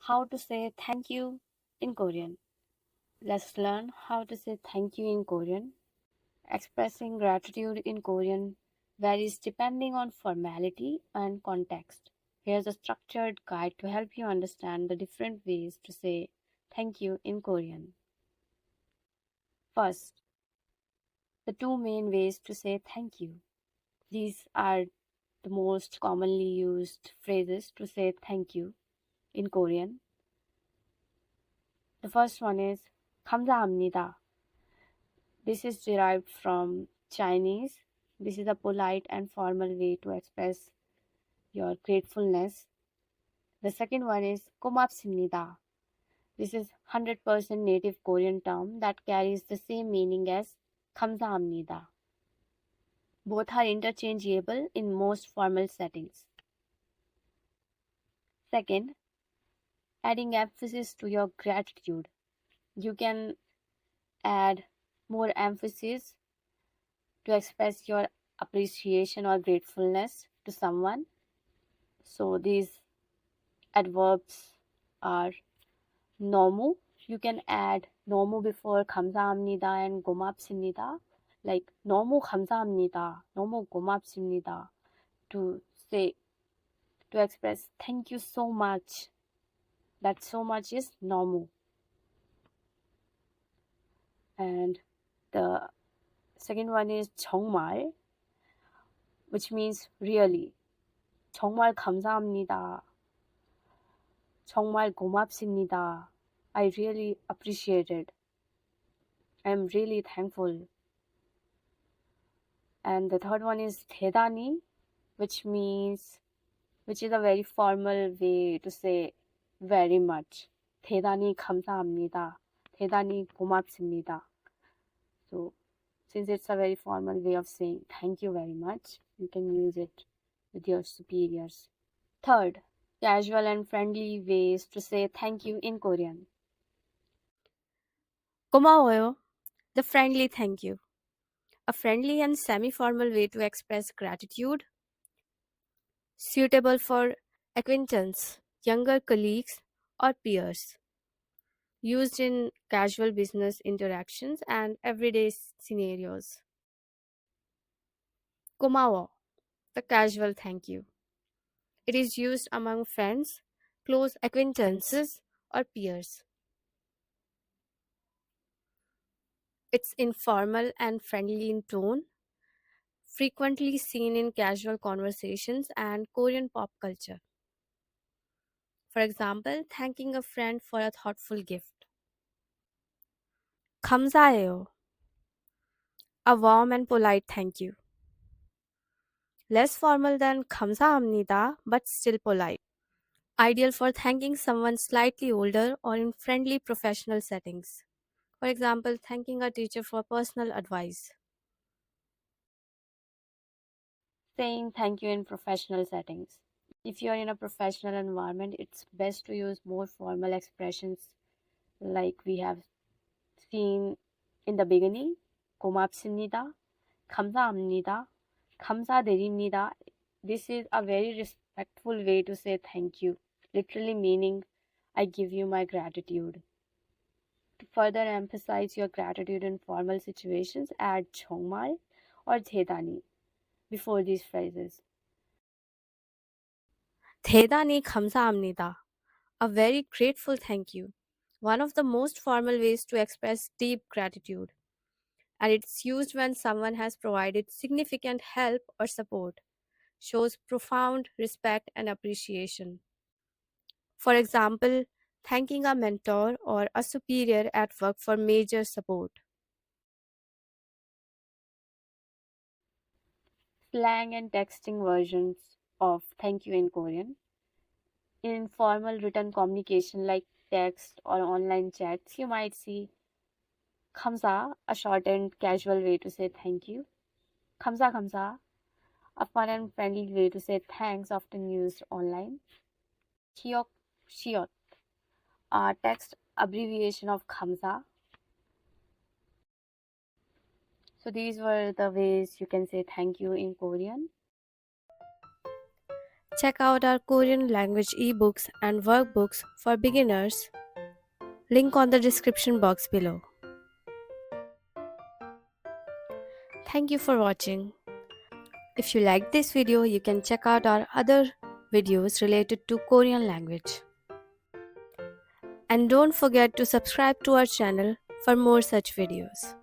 How to say thank you in Korean. Let's learn how to say thank you in Korean. Expressing gratitude in Korean varies depending on formality and context. Here's a structured guide to help you understand the different ways to say thank you in Korean. First, the two main ways to say thank you. These are the most commonly used phrases to say thank you in Korean. The first one is 감사합니다. This is derived from Chinese. This is a polite and formal way to express your gratefulness. The second one is 고맙습니다. This is 100% native Korean term that carries the same meaning as 감사합니다. Both are interchangeable in most formal settings. Second, adding emphasis to your gratitude. You can add more emphasis to express your appreciation or gratefulness to someone. So these adverbs are 너무. You can add 너무 before 감사합니다 and 고맙습니다. Like 너무 감사합니다, 너무 고맙습니다. To express thank you so much. That so much is 너무. And the second one is 정말, which means really. 정말 감사합니다. 정말 고맙습니다. I really appreciate it. I'm really thankful. And the third one is 대단히, which is a very formal way to say very much. 대단히 감사합니다. 대단히 고맙습니다. So, since it's a very formal way of saying thank you very much, you can use it with your superiors. Third, casual and friendly ways to say thank you in Korean. 고마워요. The friendly thank you. A friendly and semi-formal way to express gratitude, suitable for acquaintance, younger colleagues, or peers. Used in casual business interactions and everyday scenarios. 고마워, the casual thank you. It is used among friends, close acquaintances, or peers. It's informal and friendly in tone, frequently seen in casual conversations and Korean pop culture. For example, thanking a friend for a thoughtful gift. 감사해요. A warm and polite thank you. Less formal than 감사합니다, but still polite. Ideal for thanking someone slightly older or in friendly professional settings. For example, thanking a teacher for personal advice. Saying thank you in professional settings. If you are in a professional environment, it's best to use more formal expressions like we have seen in the beginning. 고맙습니다, 감사합니다, 감사드립니다. This is a very respectful way to say thank you, literally meaning I give you my gratitude. To further emphasize your gratitude in formal situations, add 정말 or 대단히 before these phrases. 대단히 감사합니다. A very grateful thank you. One of the most formal ways to express deep gratitude. And it's used when someone has provided significant help or support, shows profound respect and appreciation. For example, thanking a mentor or a superior at work for major support. Slang and texting versions of thank you in Korean. In formal written communication like text or online chats, you might see 감사, a shortened casual way to say thank you. 감사 감사, a fun and friendly way to say thanks often used online. 기억 시옷, a text abbreviation of 감사. So these were the ways you can say thank you in Korean. Check out our Korean language ebooks and workbooks for beginners. Link on the description box below. Thank you for watching. If you liked this video, you can check out our other videos related to Korean language. And don't forget to subscribe to our channel for more such videos.